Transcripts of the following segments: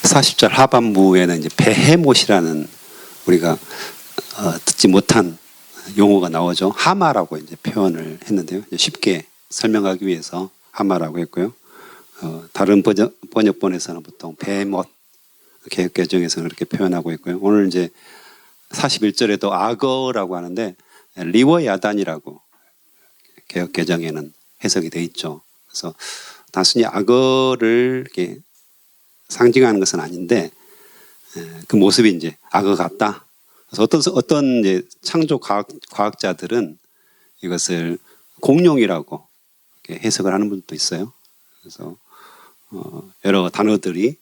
40절 하반부에는 이제 베헤못이라는 우리가 듣지 못한 용어가 나오죠. 하마라고 이제 표현을 했는데요. 쉽게 설명하기 위해서 하마라고 했고요. 다른 번역본에서는 보통 베헤못, 개혁개정에서는 그렇게 표현하고 있고요. 오늘 이제 41절에도 악어라고 하는데 리워야단이라고 개혁개정에는 해석이 돼 있죠. 그래서 단순히 악어를 이렇게 상징하는 것은 아닌데 그 모습이 이제 악어 같다. 그래서 어떤 이제 창조 과학자들은 이것을 공룡이라고 이렇게 해석을 하는 분도 있어요. 그래서 여러 단어들이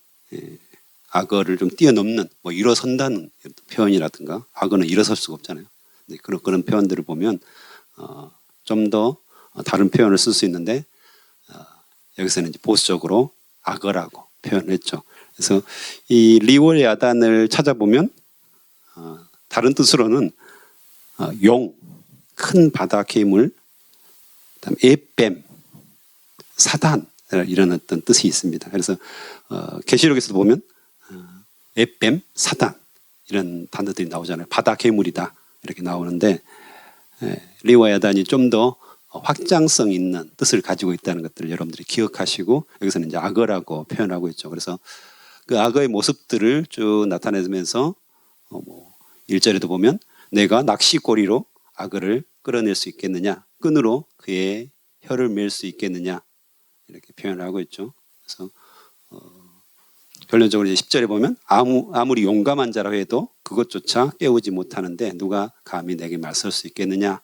악어를 좀 뛰어넘는 뭐 일어선다는 표현이라든가 악어는 일어설 수가 없잖아요. 그런 표현들을 보면 좀 더 다른 표현을 쓸 수 있는데 여기서는 이제 보수적으로 악어라고 표현을 했죠. 그래서 이 리워야단을 찾아보면 다른 뜻으로는 용, 큰 바다 괴물, 그다음에 에뱀, 사단 이런 어떤 뜻이 있습니다. 그래서 계시록에서도 보면 에뱀, 사단 이런 단어들이 나오잖아요. 바다 괴물이다 이렇게 나오는데 리워야단이 좀 더 확장성 있는 뜻을 가지고 있다는 것들을 여러분들이 기억하시고 여기서는 이제 악어라고 표현하고 있죠. 그래서 그 악어의 모습들을 쭉 나타내면서 1절에도 보면 내가 낚시꼬리로 악어를 끌어낼 수 있겠느냐, 끈으로 그의 혀를 맬 수 있겠느냐 이렇게 표현을 하고 있죠. 그래서 결론적으로 이제 10절에 보면 아무리 용감한 자라 해도 그것조차 깨우지 못하는데 누가 감히 내게 맞설 수 있겠느냐,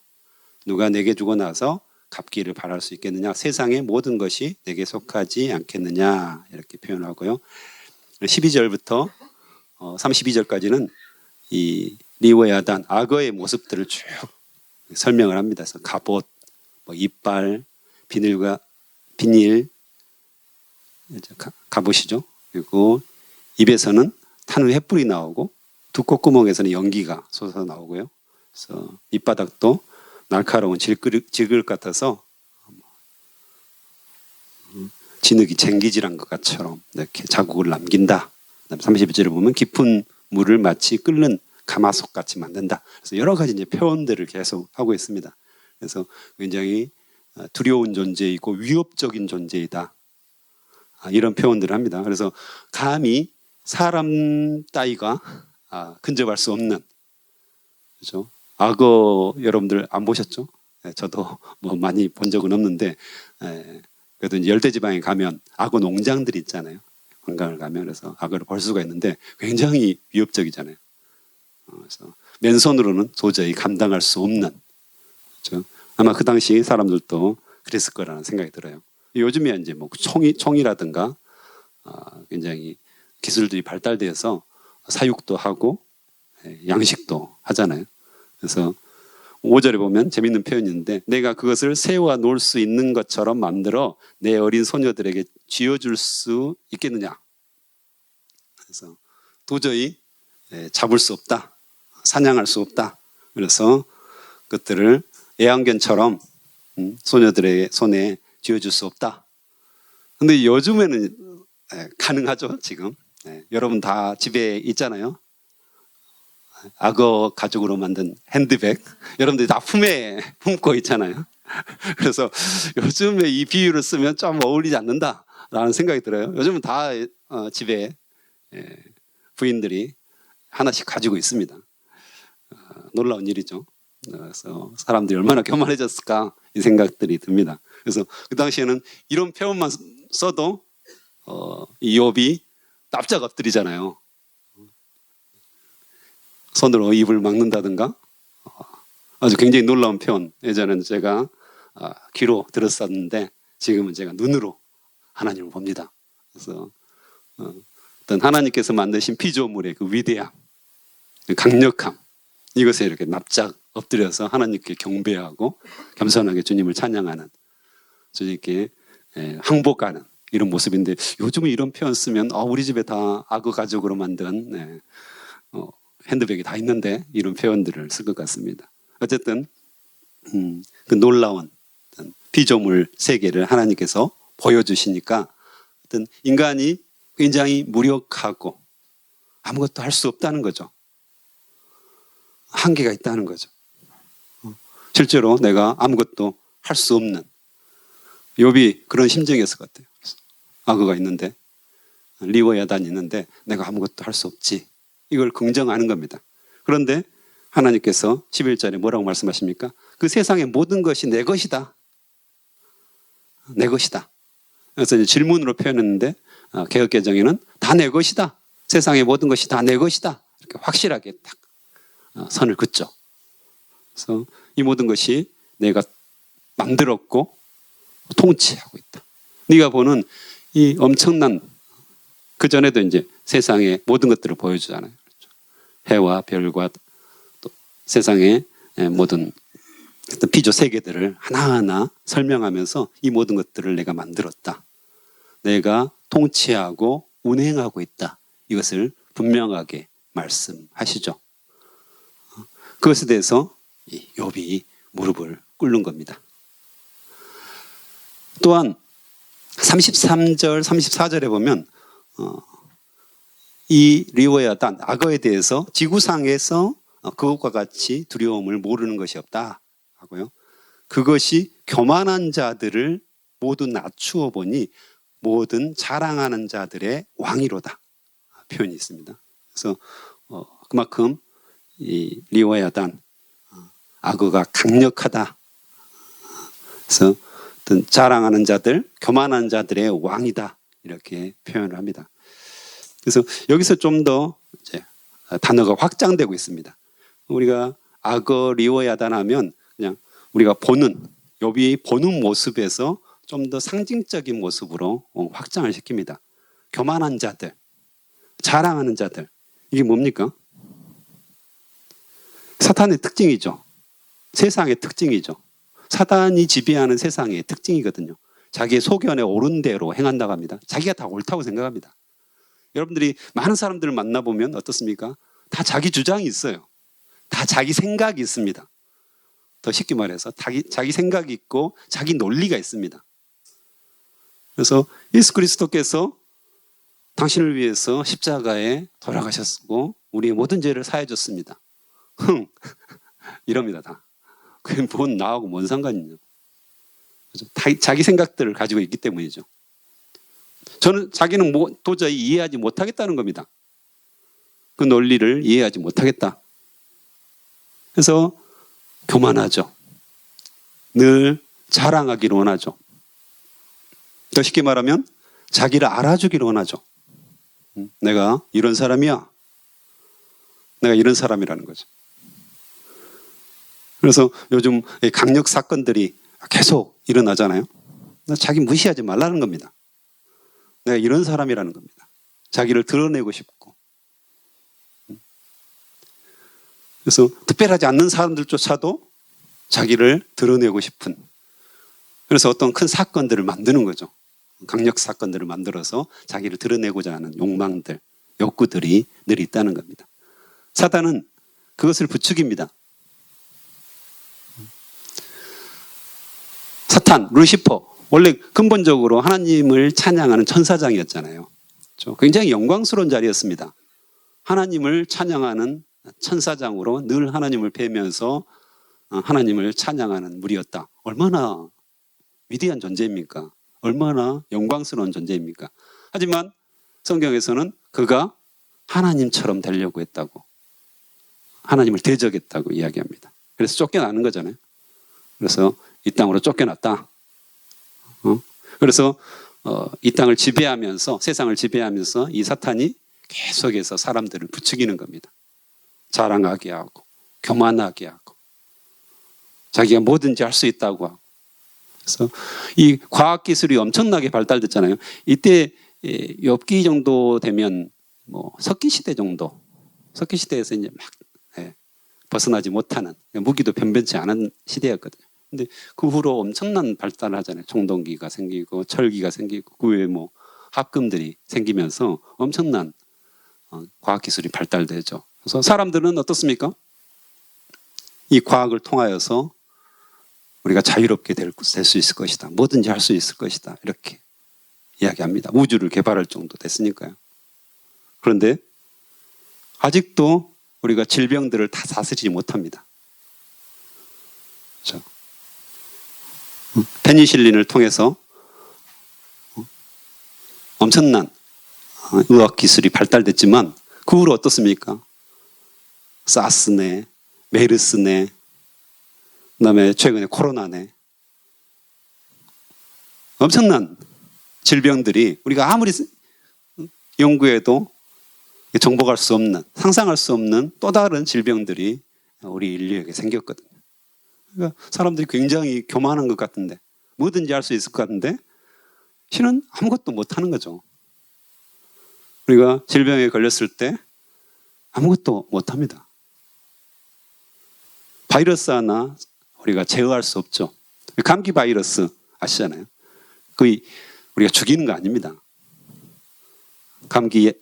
누가 내게 주고 나서 갚기를 바랄 수 있겠느냐, 세상의 모든 것이 내게 속하지 않겠느냐 이렇게 표현하고요. 12절부터 32절까지는 이 리워야단 악어의 모습들을 쭉 설명을 합니다. 그래서 갑옷, 이빨, 비닐 갑옷이죠. 그리고 입에서는 타는 횃불이 나오고 두 콧구멍에서는 연기가 솟아 나오고요. 그래서 밑바닥도 날카로운 질그릇 같아서 진흙이 쟁기질한 것처럼 이렇게 자국을 남긴다. 그다음에 31절에 보면 깊은 물을 마치 끓는 가마솥 같이 만든다. 그래서 여러 가지 이제 표현들을 계속 하고 있습니다. 그래서 굉장히 두려운 존재이고 위협적인 존재이다. 이런 표현들을 합니다. 그래서 감히 사람 따위가 근접할 수 없는, 그렇죠? 악어 여러분들 안 보셨죠? 저도 뭐 많이 본 적은 없는데 그래도 이제 열대지방에 가면 악어 농장들이 있잖아요. 관광을 가면 그래서 악어를 볼 수가 있는데 굉장히 위협적이잖아요. 그래서 맨손으로는 도저히 감당할 수 없는, 그렇죠? 아마 그 당시 사람들도 그랬을 거라는 생각이 들어요. 요즘에 이제 뭐 총이라든가 굉장히 기술들이 발달돼서 사육도 하고 양식도 하잖아요. 그래서 5절에 보면 재밌는 표현이 있는데 내가 그것을 새와 놀 수 있는 것처럼 만들어 내 어린 소녀들에게 쥐어줄 수 있겠느냐. 그래서 도저히 잡을 수 없다. 사냥할 수 없다. 그래서 그것들을 애완견처럼 소녀들의 손에 쥐어줄 수 없다. 근데 요즘에는 가능하죠, 지금. 여러분 다 집에 있잖아요. 악어 가죽으로 만든 핸드백. 여러분들이 다 품에 품고 있잖아요. 그래서 요즘에 이 비유를 쓰면 좀 어울리지 않는다라는 생각이 들어요. 요즘은 다 집에 부인들이 하나씩 가지고 있습니다. 놀라운 일이죠. 그래서 사람들이 얼마나 교만해졌을까 이 생각들이 듭니다. 그래서 그 당시에는 이런 표현만 써도 이욥이 납작 엎드리잖아요. 손으로 입을 막는다든가 아주 굉장히 놀라운 표현. 예전에는 제가 귀로 들었었는데 지금은 제가 눈으로 하나님을 봅니다. 그래서 어떤 하나님께서 만드신 피조물의 그 위대함, 그 강력함, 이것에 이렇게 납작 엎드려서 하나님께 경배하고 겸손하게 주님을 찬양하는, 주님께 항복하는 이런 모습인데 요즘은 이런 표현 쓰면 우리 집에 다 악어 가죽으로 만든 핸드백이 다 있는데 이런 표현들을 쓸 것 같습니다. 어쨌든 그 놀라운 피조물 세계를 하나님께서 보여주시니까 어떤 인간이 굉장히 무력하고 아무것도 할 수 없다는 거죠. 한계가 있다는 거죠. 실제로 내가 아무것도 할 수 없는 욥이 그런 심정이었을 것 같아요. 악어가 있는데 리워야단이 있는데 내가 아무것도 할 수 없지. 이걸 긍정하는 겁니다. 그런데 하나님께서 11절에 뭐라고 말씀하십니까? 그 세상의 모든 것이 내 것이다. 내 것이다. 그래서 이제 질문으로 표현했는데 개역개정에는 다 내 것이다. 세상의 모든 것이 다 내 것이다. 이렇게 확실하게 딱 선을 긋죠. 그래서 이 모든 것이 내가 만들었고 통치하고 있다. 네가 보는 이 엄청난 그 전에도 이제 세상의 모든 것들을 보여주잖아요. 그렇죠? 해와 별과 또 세상의 모든 피조 세계들을 하나하나 설명하면서 이 모든 것들을 내가 만들었다. 내가 통치하고 운행하고 있다. 이것을 분명하게 말씀하시죠. 그것에 대해서 욥이 무릎을 꿇는 겁니다. 또한 33절, 34절에 보면 이 리워야단, 악어에 대해서 지구상에서 그것과 같이 두려움을 모르는 것이 없다 하고요. 그것이 교만한 자들을 모두 낮추어 보니 모든 자랑하는 자들의 왕이로다 표현이 있습니다. 그래서 그만큼 이 리워야단, 악어가 강력하다. 그래서 어떤 자랑하는 자들, 교만한 자들의 왕이다 이렇게 표현을 합니다. 그래서 여기서 좀 더 단어가 확장되고 있습니다. 우리가 악어 리워야단 하면 그냥 우리가 보는 욥이 보는 모습에서 좀 더 상징적인 모습으로 확장을 시킵니다. 교만한 자들, 자랑하는 자들, 이게 뭡니까? 사탄의 특징이죠. 세상의 특징이죠. 사탄이 지배하는 세상의 특징이거든요. 자기의 소견에 옳은 대로 행한다고 합니다. 자기가 다 옳다고 생각합니다. 여러분들이 많은 사람들을 만나보면 어떻습니까? 다 자기 주장이 있어요. 다 자기 생각이 있습니다. 더 쉽게 말해서 자기 생각이 있고 자기 논리가 있습니다. 그래서 예수 그리스도께서 당신을 위해서 십자가에 돌아가셨고 우리의 모든 죄를 사해 줬습니다. 이럽니다. 다. 그게 뭔 나하고 뭔 상관이냐. 자기 생각들을 가지고 있기 때문이죠. 저는 자기는 도저히 이해하지 못하겠다는 겁니다. 그 논리를 이해하지 못하겠다. 그래서 교만하죠. 늘 자랑하기를 원하죠. 더 쉽게 말하면 자기를 알아주기를 원하죠. 내가 이런 사람이야. 내가 이런 사람이라는 거죠. 그래서 요즘 강력 사건들이 계속 일어나잖아요. 자기 무시하지 말라는 겁니다. 내가 이런 사람이라는 겁니다. 자기를 드러내고 싶고. 그래서 특별하지 않는 사람들조차도 자기를 드러내고 싶은. 그래서 어떤 큰 사건들을 만드는 거죠. 강력 사건들을 만들어서 자기를 드러내고자 하는 욕망들, 욕구들이 늘 있다는 겁니다. 사탄은 그것을 부추깁니다. 사탄, 루시퍼, 원래 근본적으로 하나님을 찬양하는 천사장이었잖아요. 굉장히 영광스러운 자리였습니다. 하나님을 찬양하는 천사장으로 늘 하나님을 뵈면서 하나님을 찬양하는 무리였다. 얼마나 위대한 존재입니까? 얼마나 영광스러운 존재입니까? 하지만 성경에서는 그가 하나님처럼 되려고 했다고, 하나님을 대적했다고 이야기합니다. 그래서 쫓겨나는 거잖아요. 그래서 이 땅으로 쫓겨났다. 그래서 이 땅을 지배하면서, 세상을 지배하면서 이 사탄이 계속해서 사람들을 부추기는 겁니다. 자랑하게 하고 교만하게 하고 자기가 뭐든지 할 수 있다고 하고. 그래서 이 과학기술이 엄청나게 발달됐잖아요. 이때 엽기 정도 되면 뭐 석기시대 정도, 석기시대에서 이제 막 벗어나지 못하는, 무기도 변변치 않은 시대였거든요. 근데 그 후로 엄청난 발달을 하잖아요. 청동기가 생기고 철기가 생기고 그 외에 뭐 합금들이 생기면서 엄청난 과학기술이 발달되죠. 그래서 사람들은 어떻습니까? 이 과학을 통하여서 우리가 자유롭게 될 수 있을 것이다. 뭐든지 할 수 있을 것이다. 이렇게 이야기합니다. 우주를 개발할 정도 됐으니까요. 그런데 아직도 우리가 질병들을 다 다스리지 못합니다. 그렇죠? 페니실린을 통해서 엄청난 의학 기술이 발달됐지만 그 후로 어떻습니까? 사스네, 메르스네, 그다음에 최근에 코로나네. 엄청난 질병들이 우리가 아무리 연구해도 정복할 수 없는, 상상할 수 없는 또 다른 질병들이 우리 인류에게 생겼거든요. 그러니까 사람들이 굉장히 교만한 것 같은데, 뭐든지 할 수 있을 것 같은데 실은 아무것도 못하는 거죠. 우리가 질병에 걸렸을 때 아무것도 못합니다. 바이러스 하나 우리가 제어할 수 없죠. 감기 바이러스 아시잖아요. 거의 우리가 죽이는 거 아닙니다. 감기에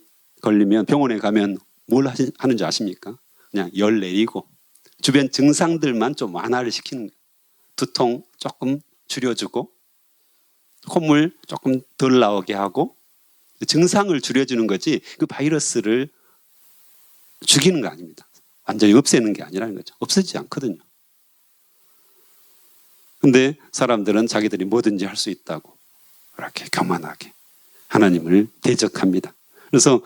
걸리면 병원에 가면 뭘 하는지 아십니까? 그냥 열 내리고 주변 증상들만 좀 완화를 시키는 거예요. 두통 조금 줄여주고 콧물 조금 덜 나오게 하고 증상을 줄여주는 거지 그 바이러스를 죽이는 거 아닙니다. 완전히 없애는 게 아니라는 거죠. 없애지 않거든요. 근데 사람들은 자기들이 뭐든지 할 수 있다고 그렇게 교만하게 하나님을 대적합니다. 그래서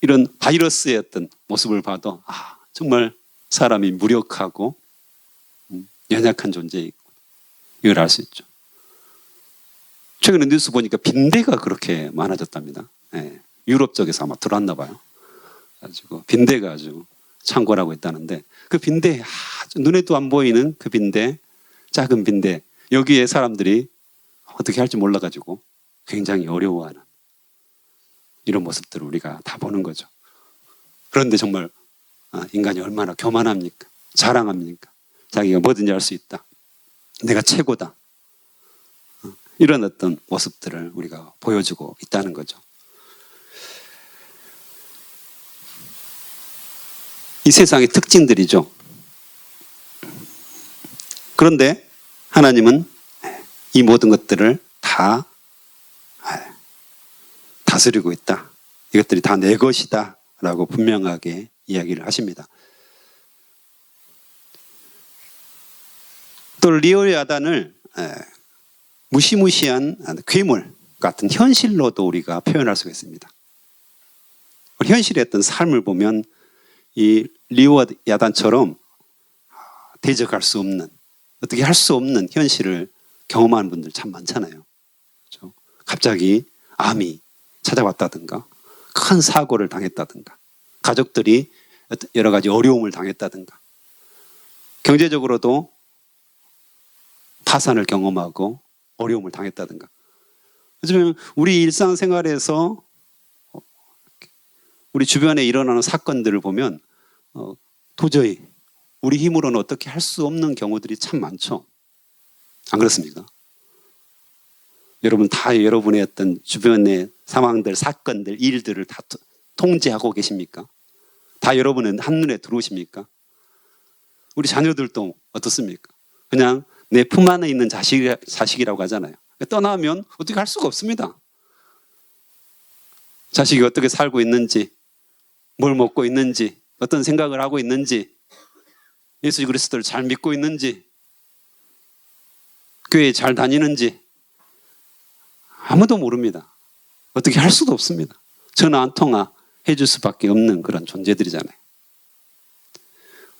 이런 바이러스의 어떤 모습을 봐도 정말 사람이 무력하고 연약한 존재이고 이걸 알 수 있죠. 최근에 뉴스 보니까 빈대가 그렇게 많아졌답니다. 네, 유럽 쪽에서 아마 들어왔나 봐요. 가지고 빈대가 아주 창궐하고 있다는데 그 빈대 아주 눈에도 안 보이는 그 빈대, 작은 빈대 여기에 사람들이 어떻게 할지 몰라가지고 굉장히 어려워하는 이런 모습들을 우리가 다 보는 거죠. 그런데 정말 인간이 얼마나 교만합니까? 자랑합니까? 자기가 뭐든지 할 수 있다. 내가 최고다. 이런 어떤 모습들을 우리가 보여주고 있다는 거죠. 이 세상의 특징들이죠. 그런데 하나님은 이 모든 것들을 다 다스리고 있다. 이것들이 다 내 것이다 라고 분명하게 이야기를 하십니다. 또 리오야단을 무시무시한 괴물 같은 현실로도 우리가 표현할 수가 있습니다. 현실의 어떤 삶을 보면 이 리오야단처럼 대적할 수 없는, 어떻게 할 수 없는 현실을 경험하는 분들 참 많잖아요. 그렇죠? 갑자기 암이 찾아왔다든가 큰 사고를 당했다든가 가족들이 여러 가지 어려움을 당했다든가 경제적으로도 파산을 경험하고 어려움을 당했다든가. 요즘 우리 일상생활에서 우리 주변에 일어나는 사건들을 보면 도저히 우리 힘으로는 어떻게 할 수 없는 경우들이 참 많죠. 안 그렇습니까? 여러분 다 여러분의 어떤 주변의 상황들, 사건들, 일들을 다 통제하고 계십니까? 다 여러분은 한눈에 들어오십니까? 우리 자녀들도 어떻습니까? 그냥 내 품 안에 있는 자식이라고 하잖아요. 떠나면 어떻게 할 수가 없습니다. 자식이 어떻게 살고 있는지, 뭘 먹고 있는지, 어떤 생각을 하고 있는지, 예수 그리스도를 잘 믿고 있는지, 교회에 잘 다니는지 아무도 모릅니다. 어떻게 할 수도 없습니다. 전화 한 통화 해줄 수밖에 없는 그런 존재들이잖아요.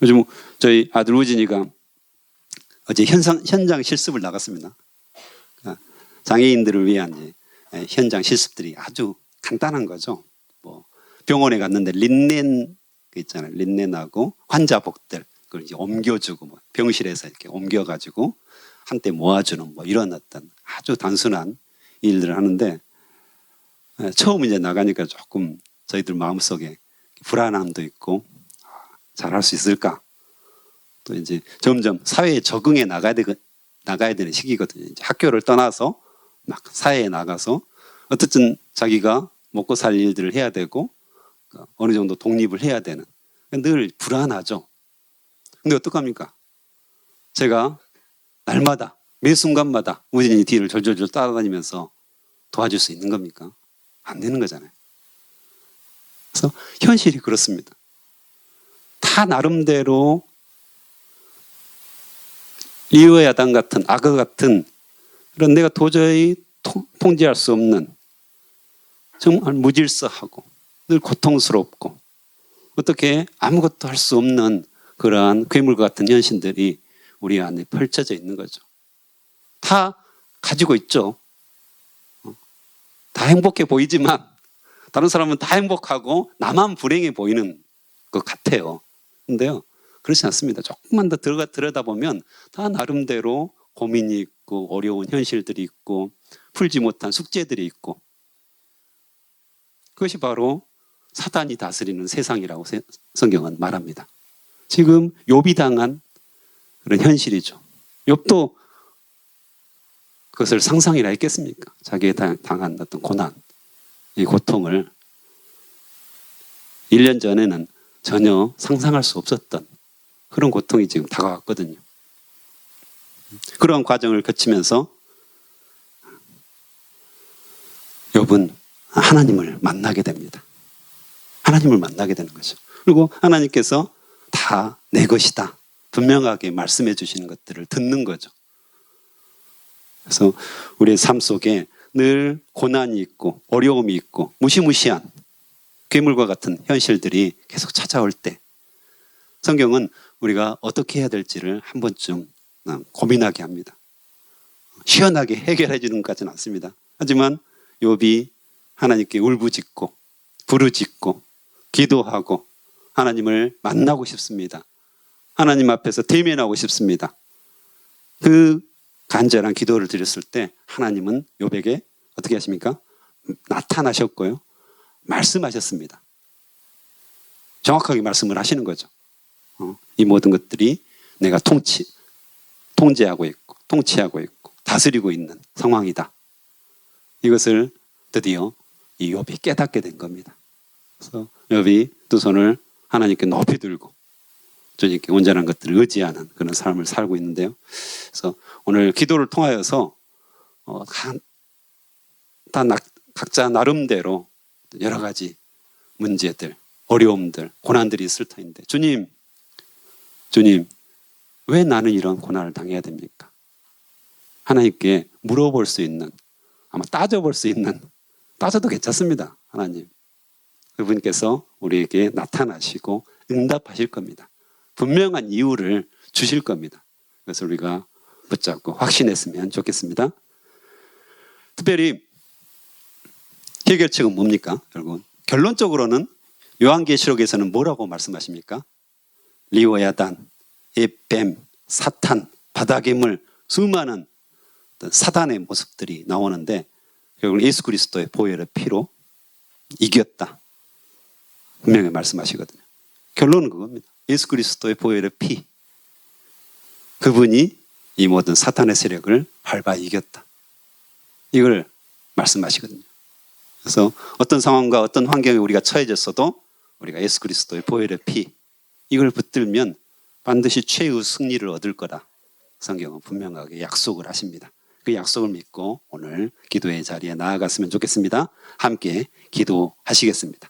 요즘 저희 아들 우진이가 어제 현장 실습을 나갔습니다. 장애인들을 위한 현장 실습들이 아주 간단한 거죠. 뭐 병원에 갔는데 린넨 있잖아요. 린넨하고 환자복들 그걸 이제 옮겨주고 뭐 병실에서 이렇게 옮겨가지고 한때 모아주는 뭐 이런 어떤 아주 단순한 일들을 하는데 처음 이제 나가니까 조금 저희들 마음속에 불안함도 있고 잘할 수 있을까? 또 이제 점점 사회에 적응해 나가야 되는 시기거든요. 이제 학교를 떠나서 막 사회에 나가서 어쨌든 자기가 먹고 살 일들을 해야 되고 어느 정도 독립을 해야 되는 늘 불안하죠. 근데 어떡합니까? 제가 날마다 매 순간마다 우진이 뒤를 졸졸졸 따라다니면서 도와줄 수 있는 겁니까? 안 되는 거잖아요. 그래서 현실이 그렇습니다. 다 나름대로 리어 야당 같은 악어 같은 그런 내가 도저히 통제할 수 없는 정말 무질서하고 늘 고통스럽고 어떻게 아무것도 할 수 없는 그러한 괴물과 같은 현실들이 우리 안에 펼쳐져 있는 거죠. 다 가지고 있죠. 다 행복해 보이지만 다른 사람은 다 행복하고 나만 불행해 보이는 것 같아요. 근데요, 그렇지 않습니다. 조금만 더 들여다보면 다 나름대로 고민이 있고 어려운 현실들이 있고 풀지 못한 숙제들이 있고 그것이 바로 사단이 다스리는 세상이라고 성경은 말합니다. 지금 욥이 당한 그런 현실이죠. 욥도 그것을 상상이라 했겠습니까? 자기가 당한 어떤 고난, 이 고통을 1년 전에는 전혀 상상할 수 없었던 그런 고통이 지금 다가왔거든요. 그런 과정을 거치면서 욥은 하나님을 만나게 됩니다. 하나님을 만나게 되는 거죠. 그리고 하나님께서 다 내 것이다. 분명하게 말씀해 주시는 것들을 듣는 거죠. 그래서 우리의 삶 속에 늘 고난이 있고 어려움이 있고 무시무시한 괴물과 같은 현실들이 계속 찾아올 때 성경은 우리가 어떻게 해야 될지를 한 번쯤 고민하게 합니다. 시원하게 해결해 주는 것 같지는 않습니다. 하지만 욥이 하나님께 울부짖고 부르짖고 기도하고 하나님을 만나고 싶습니다. 하나님 앞에서 대면하고 싶습니다. 그 간절한 기도를 드렸을 때 하나님은 욥에게 어떻게 하십니까? 나타나셨고요. 말씀하셨습니다. 정확하게 말씀을 하시는 거죠. 이 모든 것들이 내가 통제하고 있고 통치하고 있고 다스리고 있는 상황이다. 이것을 드디어 이 욥이 깨닫게 된 겁니다. 그래서 욥이 두 손을 하나님께 높이 들고 주님께 온전한 것들을 의지하는 그런 삶을 살고 있는데요. 그래서 오늘 기도를 통하여서 다 각자 나름대로 여러 가지 문제들, 어려움들, 고난들이 있을 터인데 주님, 왜 나는 이런 고난을 당해야 됩니까? 하나님께 물어볼 수 있는, 아마 따져볼 수 있는, 따져도 괜찮습니다. 하나님. 그분께서 우리에게 나타나시고 응답하실 겁니다. 분명한 이유를 주실 겁니다. 그래서 우리가 붙잡고 확신했으면 좋겠습니다. 특별히 해결책은 뭡니까? 여러분, 결론적으로는 요한계시록에서는 뭐라고 말씀하십니까? 리오야단, 뱀, 사탄, 바다괴물, 수많은 사단의 모습들이 나오는데 결국 예수 그리스도의 보혈의 피로 이겼다. 분명히 말씀하시거든요. 결론은 그겁니다. 예수 그리스도의 보혈의 피. 그분이 이 모든 사탄의 세력을 밟아 이겼다. 이걸 말씀하시거든요. 그래서 어떤 상황과 어떤 환경에 우리가 처해졌어도 우리가 예수 그리스도의 보혈의 피 이걸 붙들면 반드시 최후 승리를 얻을 거라 성경은 분명하게 약속을 하십니다. 그 약속을 믿고 오늘 기도의 자리에 나아갔으면 좋겠습니다. 함께 기도하시겠습니다.